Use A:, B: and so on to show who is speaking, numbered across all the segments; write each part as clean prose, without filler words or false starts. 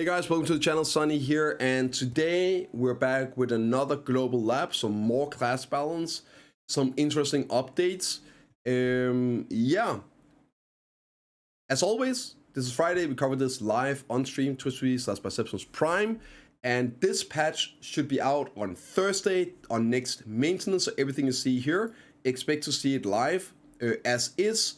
A: Hey guys, welcome to the channel. Sunny here, and today we're back with another global lab, some more class balance, some interesting updates. Yeah, as always, this is Friday. We cover this live on stream, twitch.tv/bprimegaming, and this patch should be out on Thursday on next maintenance. So everything you see here, expect to see it live as is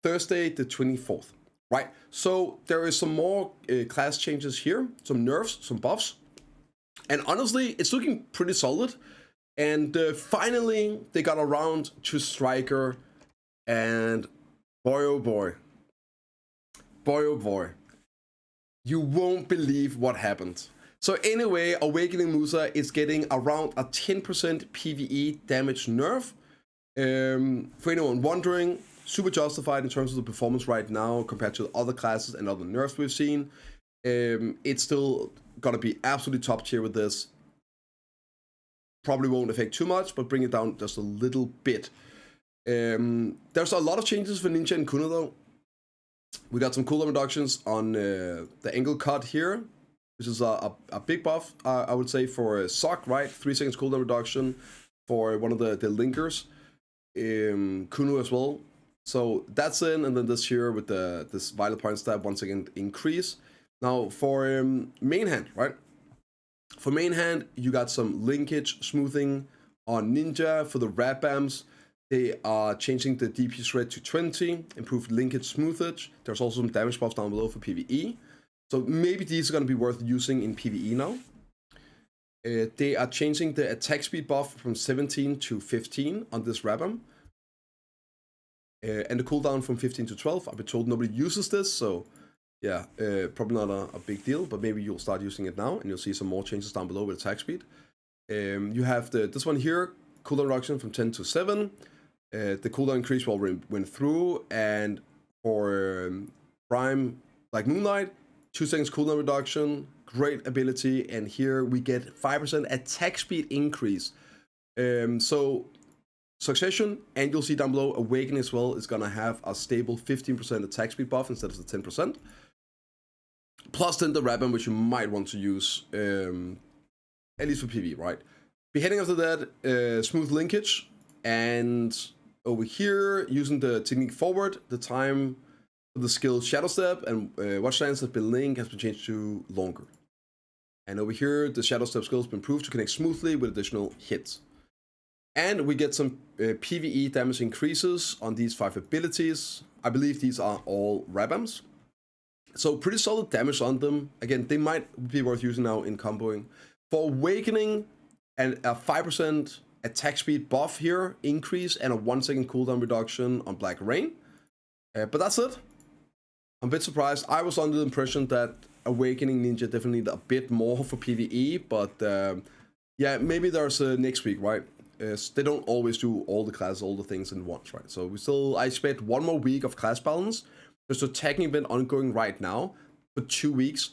A: Thursday the 24th. Right, so there is some more class changes here, some nerfs, some buffs, and honestly, it's looking pretty solid. And finally, they got around to Striker, and boy oh boy, you won't believe what happened. So anyway, Awakening Musa is getting around a 10% PvE damage nerf. For anyone wondering, super justified in terms of the performance right now compared to other classes and other nerfs we've seen. It's still gonna be absolutely top tier with this. Probably won't affect too much, but bring it down just a little bit. There's a lot of changes for Ninja and Kuno though. We got some cooldown reductions on the angle cut here, which is a big buff, I would say, for Sock, right? 3 seconds cooldown reduction for one of the linkers. Kuno as well. So that's in, and then this here with this Vital Point stab once again increase. Now for main hand, right? For main hand, you got some linkage smoothing on Ninja. For the Rabams, they are changing the DP shred to 20, improved linkage smoothage. There's also some damage buffs down below for PvE. So maybe these are going to be worth using in PvE now. They are changing the attack speed buff from 17 to 15 on this Rabam. And the cooldown from 15 to 12. I've been told nobody uses this, so yeah, probably not a big deal, but maybe you'll start using it now and you'll see some more changes down below with attack speed. You have this one here, cooldown reduction from 10 to 7. The cooldown increase while we went through, and for Prime, like Moonlight, 2 seconds cooldown reduction, great ability, and here we get 5% attack speed increase. So Succession, and you'll see down below, Awakening as well is gonna have a stable 15% attack speed buff instead of the 10%. Plus then the Rabam, which you might want to use, at least for PvE, right? Beheading after that, smooth linkage, and over here, using the technique forward, the time for the skill Shadow Step and Watch Stance has been linked, has been changed to longer. And over here, the Shadow Step skill has been improved to connect smoothly with additional hits. And we get some PvE damage increases on these 5 abilities. I believe these are all Rabams. So pretty solid damage on them. Again, they might be worth using now in comboing. For Awakening, and a 5% attack speed buff here, increase, and a 1 second cooldown reduction on Black Rain. But that's it. I'm a bit surprised. I was under the impression that Awakening Ninja definitely need a bit more for PvE, but yeah, maybe there's next week, right? They don't always do all the classes, all the things in once, right? So I expect 1 more week of class balance. There's a tagging event ongoing right now for 2 weeks.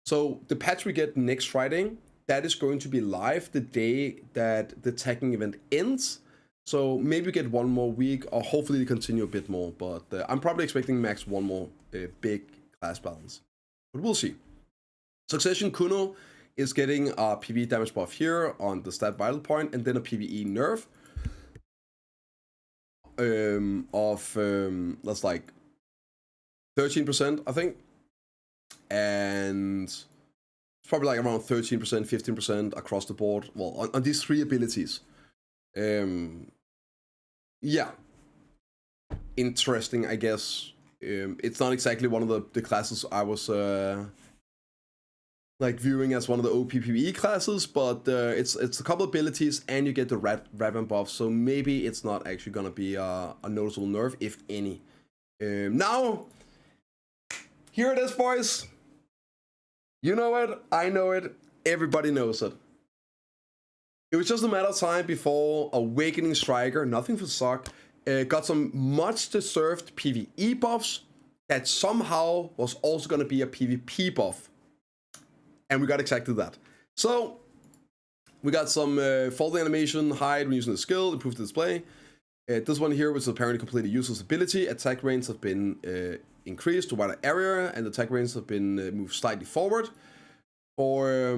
A: So the patch we get next Friday, that is going to be live the day that the tagging event ends. So maybe we get 1 more week, or hopefully they continue a bit more. But I'm probably expecting max 1 more big class balance. But we'll see. Succession Kuno is getting a PvE damage buff here on the stat Vital Point, and then a PvE nerf of that's like 13%, I think, and it's probably like around 13%, 15% across the board. Well, on these 3 abilities. Yeah, interesting, I guess. It's not exactly one of the classes I was like viewing as one of the OP PvE classes, but it's a couple abilities, and you get the Rabam buff, so maybe it's not actually gonna be a noticeable nerf, if any. Now, here it is, boys. You know it, I know it, everybody knows it. It was just a matter of time before Awakening Striker, nothing for Sock, got some much deserved PvE buffs that somehow was also gonna be a PvP buff. And we got exactly that. So we got some folding animation, hide when using the skill, improved display. This one here was apparently completely useless ability. Attack range have been increased to wider area, and attack range have been moved slightly forward. For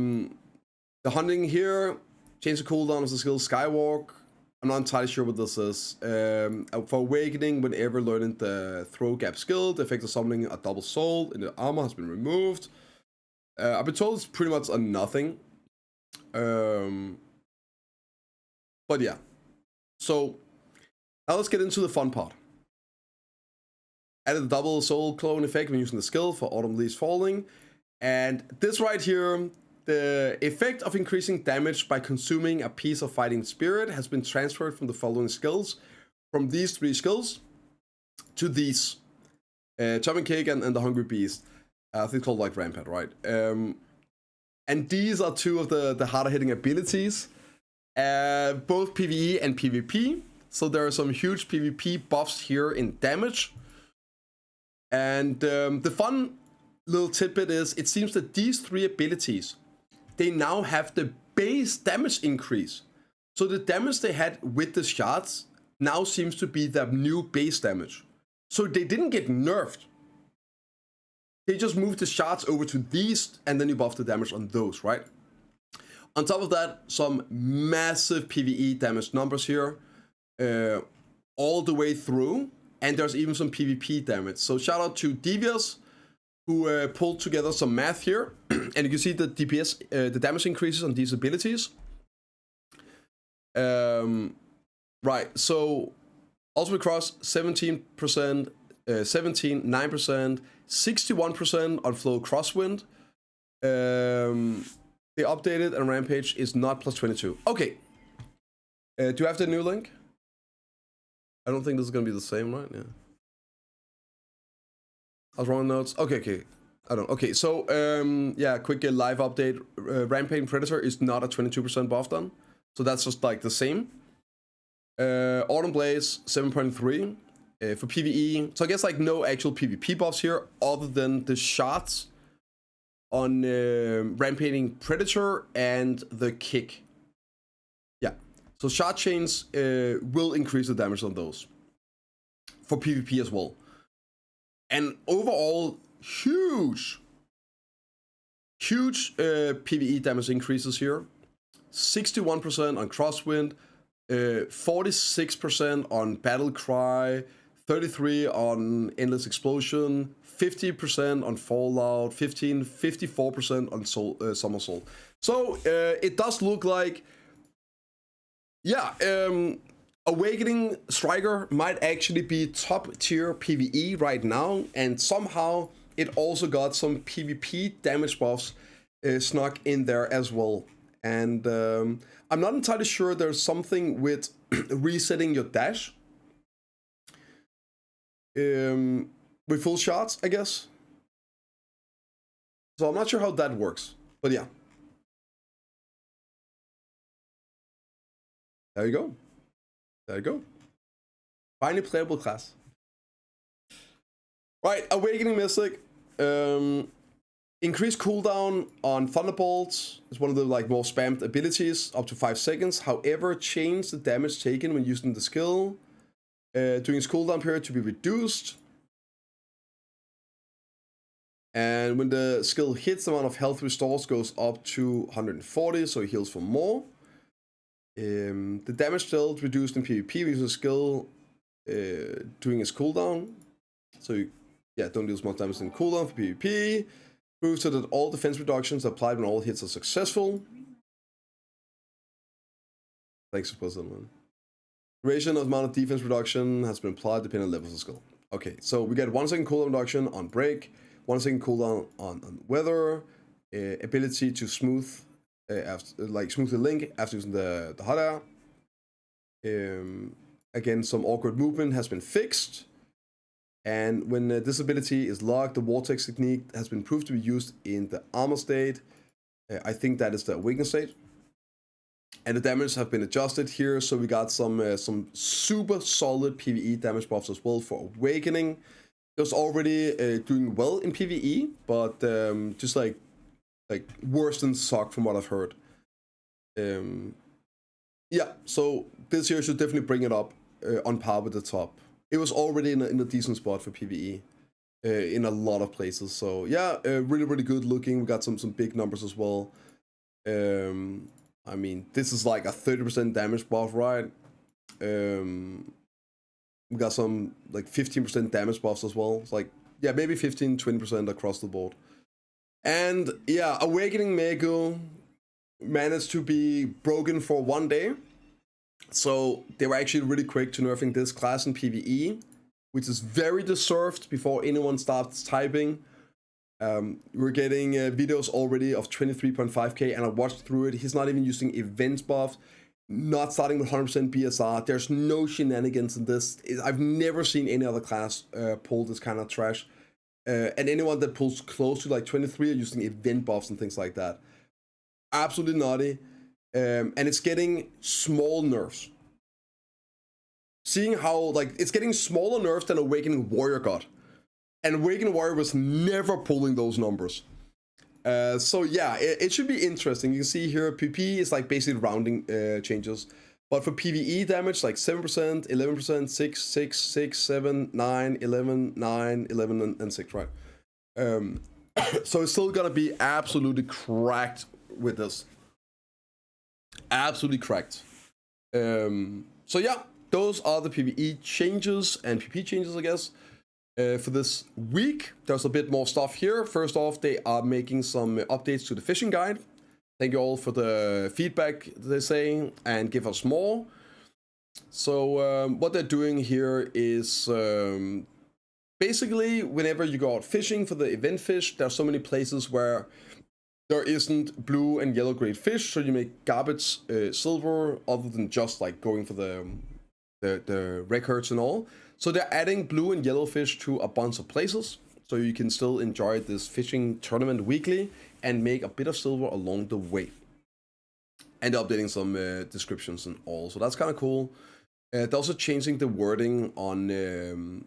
A: the hunting here, change the cooldown of the skill Skywalk. I'm not entirely sure what this is. For Awakening, whenever learning the throw gap skill, the effect of summoning a double soul in the armor has been removed. I've been told it's pretty much a nothing. But yeah. So now let's get into the fun part. Added the double soul clone effect when using the skill for Autumn Leaves Falling. And this right here, the effect of increasing damage by consuming a piece of fighting spirit has been transferred from the following skills. From these 3 skills to these. Chopping Cake and the Hungry Beast. I think it's called like Rampart, right? And these are 2 of the harder hitting abilities. Both PvE and PvP. So there are some huge PvP buffs here in damage. And the fun little tidbit is, it seems that these 3 abilities, they now have the base damage increase. So the damage they had with the shards now seems to be the new base damage. So they didn't get nerfed. They just moved the shards over to these, and then you buff the damage on those, right? On top of that, some massive PvE damage numbers here, all the way through. And there's even some PvP damage. So shout out to Devious, who pulled together some math here. And you can see the DPS, the damage increases on these abilities. Right, so Ultimate Cross, 17%, 17, 9%, 61% on Flow Crosswind. They updated and Rampage is not plus 22. Okay. Do you have the new link? I don't think this is gonna be the same, right? Yeah. I was wrong notes. Okay. I don't. Okay, so yeah, quick live update. Rampaging Predator is not a 22% buff done, so that's just like the same. Autumn Blaze 7.3 for PvE. So I guess like no actual PvP buffs here, other than the shots on Rampaging Predator and the kick. Yeah. So shot chains will increase the damage on those for PvP as well. And overall, huge PvE damage increases here. 61% on Crosswind, 46% on Battle Cry, 33% on Endless Explosion, 50% on Fallout, 54% on Summer Soul. So it does look like, yeah, Awakening Striker might actually be top tier PvE right now, and somehow it also got some PvP damage buffs snuck in there as well. And I'm not entirely sure there's something with resetting your dash with full shots, I guess. So I'm not sure how that works, but yeah. There you go. There you go. Finally playable class. Right, Awakening Mystic. Increased cooldown on Thunderbolts is one of the like more spammed abilities, up to 5 seconds. However, change the damage taken when using the skill during its cooldown period to be reduced. And when the skill hits, the amount of health restores goes up to 140, so it heals for more. The damage dealt reduced in PvP using the skill during its cooldown. So you, don't deal as much damage in cooldown for PvP. Proves that all defense reductions applied when all hits are successful. Thanks for posting, man. Duration of amount of defense reduction has been applied depending on levels of skill. Okay, so we get 1 second cooldown reduction on break, 1 second cooldown on weather, ability to smooth smooth the link after using the hot air. Again, some awkward movement has been fixed. And when this ability is locked, the Vortex technique has been proved to be used in the armor state. I think that is the Awakened state. And the damage have been adjusted here, so we got some super solid PvE damage buffs as well for Awakening. It was already doing well in PvE, but just like worse than suck from what I've heard. Yeah, so this here should definitely bring it up on par with the top. It was already in a decent spot for PvE. in a lot of places. So yeah, really, really good looking. We got some big numbers as well. I mean, this is like a 30% damage buff, right? We got some like 15% damage buffs as well. It's like, yeah, maybe 15-20% across the board. And yeah, Awakening Mego managed to be broken for 1 day. So they were actually really quick to nerfing this class in PvE, which is very deserved before anyone starts typing. We're getting videos already of 23.5k, and I watched through it. He's not even using event buffs, not starting with 100% BSR. There's no shenanigans in this. I've never seen any other class pull this kind of trash. And anyone that pulls close to like 23 are using event buffs and things like that. Absolutely naughty. And it's getting small nerfs. Seeing how like it's getting smaller nerfs than Awakening Warrior got. And Awakening Warrior was never pulling those numbers. So yeah, it should be interesting. You can see here PP is like basically rounding changes. But for PvE damage, like 7%, 11%, 6, 6, 6, 7, 9, 11, 9, 11, and 6, right? So it's still gonna be absolutely cracked with this. Absolutely cracked. So yeah, those are the PvE changes and PP changes, I guess. For this week, there's a bit more stuff here. First off, they are making some updates to the fishing guide. Thank you all for the feedback they say, and give us more. So what they're doing here is basically whenever you go out fishing for the event fish, there are so many places where there isn't blue and yellow grade fish, so you make garbage silver other than just like going for the records and all. So they're adding blue and yellow fish to a bunch of places, so you can still enjoy this fishing tournament weekly and make a bit of silver along the way. And they're updating some descriptions and all, so that's kind of cool. They're also changing the wording on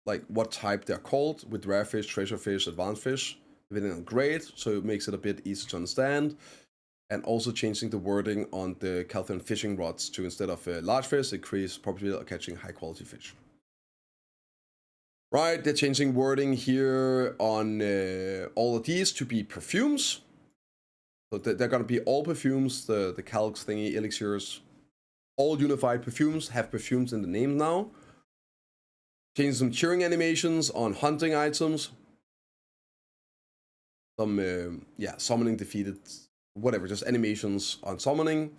A: like what type they're called, with rare fish, treasure fish, advanced fish, depending on grade, so it makes it a bit easier to understand. And also changing the wording on the Calthan fishing rods to, instead of large fish, increase probability of catching high quality fish. Right, they're changing wording here on all of these to be perfumes. So they're gonna be all perfumes, the calcs thingy, elixirs, all unified perfumes have perfumes in the name now. Changing some cheering animations on hunting items. Some, yeah, summoning defeated, whatever, just animations on summoning.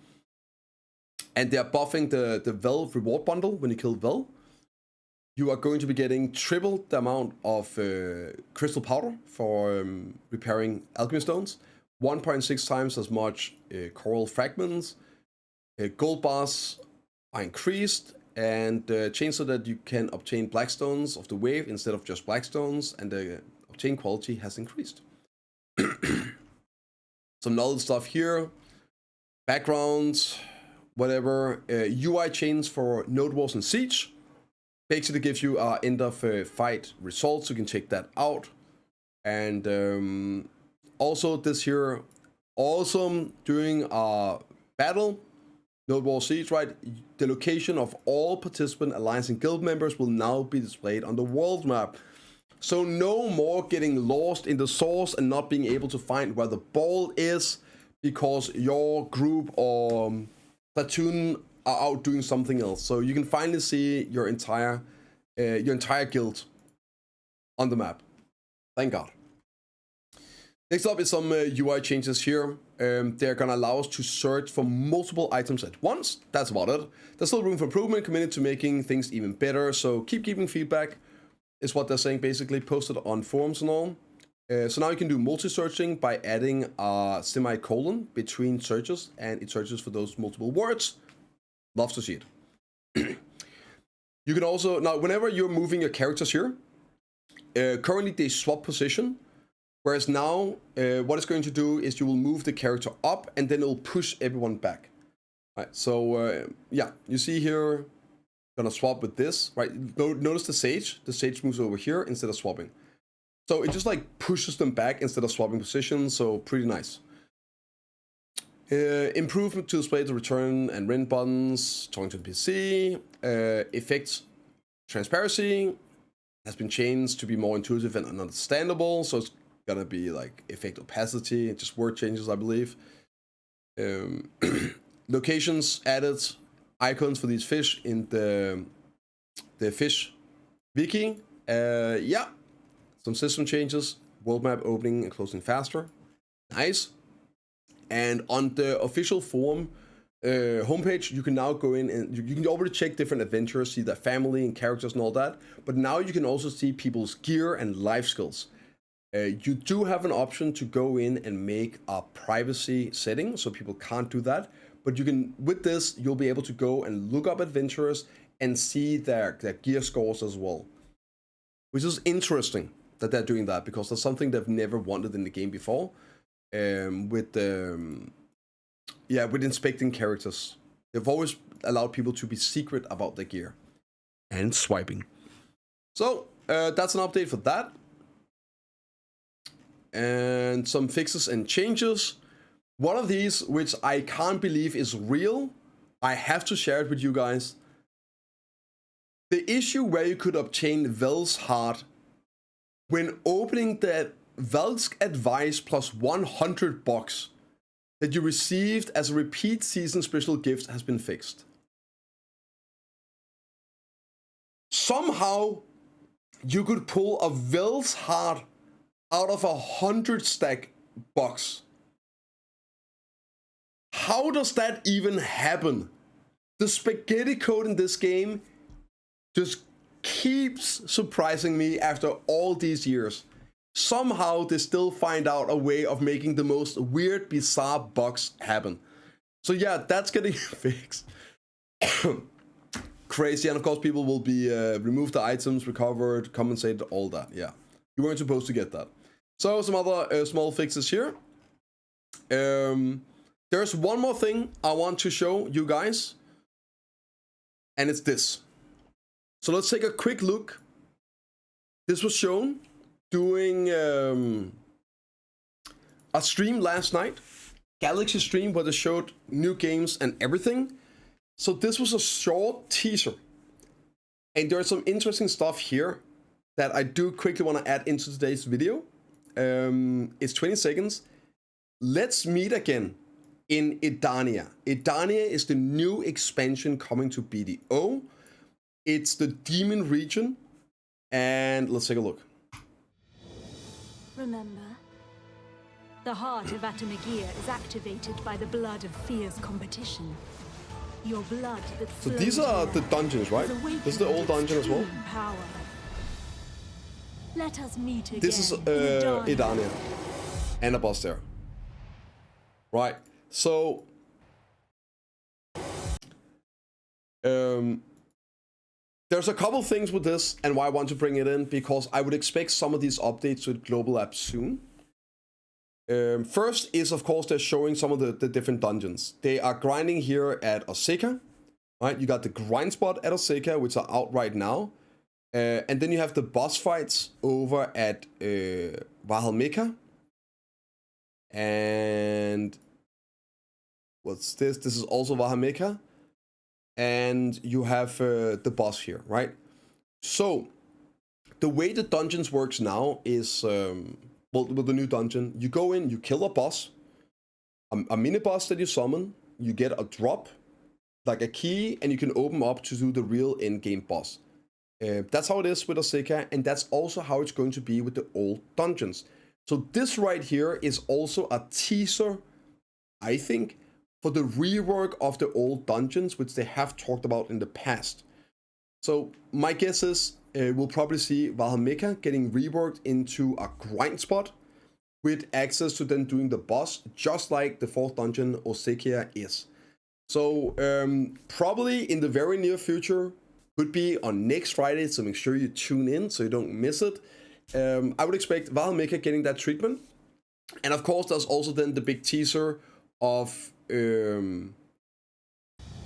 A: And they're buffing the Vel reward bundle. When you kill Vel, you are going to be getting triple the amount of crystal powder for repairing alchemy stones, 1.6 times as much coral fragments, gold bars are increased, and changed so that you can obtain black stones of the wave instead of just black stones, and the obtain quality has increased. Some knowledge stuff here, backgrounds, whatever, UI chains for Node Wars and Siege. Basically gives you end of fight results, you can check that out. And also this here, awesome, during a battle, Node War Siege, right? The location of all participant alliance and guild members will now be displayed on the world map. So no more getting lost in the source and not being able to find where the ball is because your group or platoon are out doing something else. So you can finally see your entire guild on the map. Thank God. Next up is some UI changes here. They're gonna allow us to search for multiple items at once. That's about it. There's still room for improvement, committed to making things even better. So keep giving feedback, is what they're saying, basically posted on forums and all. So now you can do multi-searching by adding a semicolon between searches, and it searches for those multiple words. Love to see it. You can also, now whenever you're moving your characters here, currently they swap position, whereas now what it's going to do is you will move the character up and then it will push everyone back. Right, so yeah, you see here, gonna swap with this, right? Notice the sage moves over here instead of swapping. So it just like pushes them back instead of swapping positions, so pretty nice. Improvement to display the return and rent buttons, talking to the PC, effects, transparency, has been changed to be more intuitive and understandable. So it's gonna be like effect opacity, just word changes, I believe. Locations added, icons for these fish in the fish wiki. Yeah, some system changes, world map opening and closing faster. Nice. And on the official forum homepage, you can now go in and you can already check different adventures, see their family and characters and all that. But now you can also see people's gear and life skills. You do have an option to go in and make a privacy setting, so people can't do that. But you can, with this, you'll be able to go and look up adventurers and see their gear scores as well. Which is interesting that they're doing that, because that's something they've never wanted in the game before. With inspecting characters. They've always allowed people to be secret about their gear. And swiping. So, that's an update for that. And some fixes and changes. One of these, which I can't believe is real, I have to share it with you guys. The issue where you could obtain Vel's heart when opening the Vel's advice plus 100 box that you received as a repeat season special gift has been fixed. Somehow you could pull a Vel's heart out of a 100 stack box. How does that even happen? The spaghetti code in this game just keeps surprising me after all these years. Somehow they still find out a way of making the most weird, bizarre box happen. So yeah, that's getting fixed. Crazy, and of course people will be remove the items, recovered, compensated, all that. Yeah, you weren't supposed to get that. So some other small fixes here. There's one more thing I want to show you guys, and it's this. So let's take a quick look. This was shown doing a stream last night, Galaxy stream, where they showed new games and everything. So this was a short teaser, and there's some interesting stuff here that I do quickly want to add into today's video. It's 20 seconds. Let's meet again in Edania. Edania is the new expansion coming to BDO. It's the demon region, and let's take a look.
B: Remember, the heart of Atamagia is activated by the blood of fierce competition. Your blood that
A: So these are the dungeons, right? This is the old dungeon as well.
B: Power. Let us meet again.
A: This is Edania, and a boss there. Right. So there's a couple things with this and why I want to bring it in, because I would expect some of these updates with Global Apps soon. First is, of course, they're showing some of the different dungeons. They are grinding here at Oseka, right? You got the grind spot at Oseka, which are out right now. And then you have the boss fights over at Valhalmeka. And what's this? This is also Valhalmeka. And you have the boss here, right? So the way the dungeons works now is, well, with the new dungeon, you go in, you kill a boss, a mini boss that you summon, you get a drop, like a key, and you can open up to do the real in-game boss. That's how it is with Oseka, and that's also how it's going to be with the old dungeons. So this right here is also a teaser, I think, for the rework of the old dungeons, which they have talked about in the past. So my guess is we'll probably see Valhalmeka getting reworked into a grind spot with access to then doing the boss, just like the fourth dungeon Oseka is. So probably in the very near future, could be on next Friday, so make sure you tune in so you don't miss it. I would expect Valhalmeka getting that treatment. And of course, there's also then the big teaser of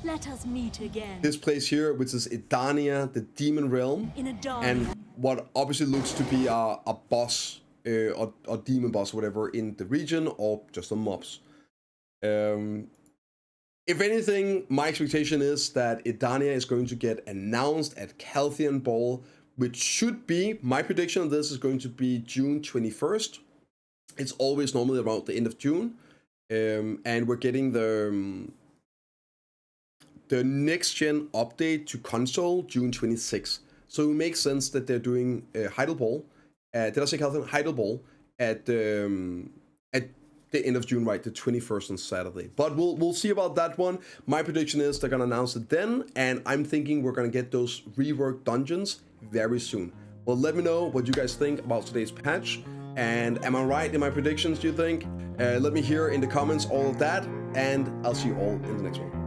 B: Let us meet again.
A: This place here, which is Edania, the demon realm, and what obviously looks to be a boss, or demon boss, whatever, in the region, or just some mobs. If anything, my expectation is that Edania is going to get announced at Caltheon Ball, which should be, my prediction of this is going to be June 21st. It's always normally around the end of June. And we're getting the next gen update to console June 26th. So it makes sense that they're doing Heidelball. Did I say Heidelball at the end of June, right? The 21st on Saturday. But we'll see about that one. My prediction is they're gonna announce it then, and I'm thinking we're gonna get those rework dungeons very soon. Well, let me know what you guys think about today's patch. And am I right in my predictions, do you think? Let me hear in the comments all of that, and I'll see you all in the next one.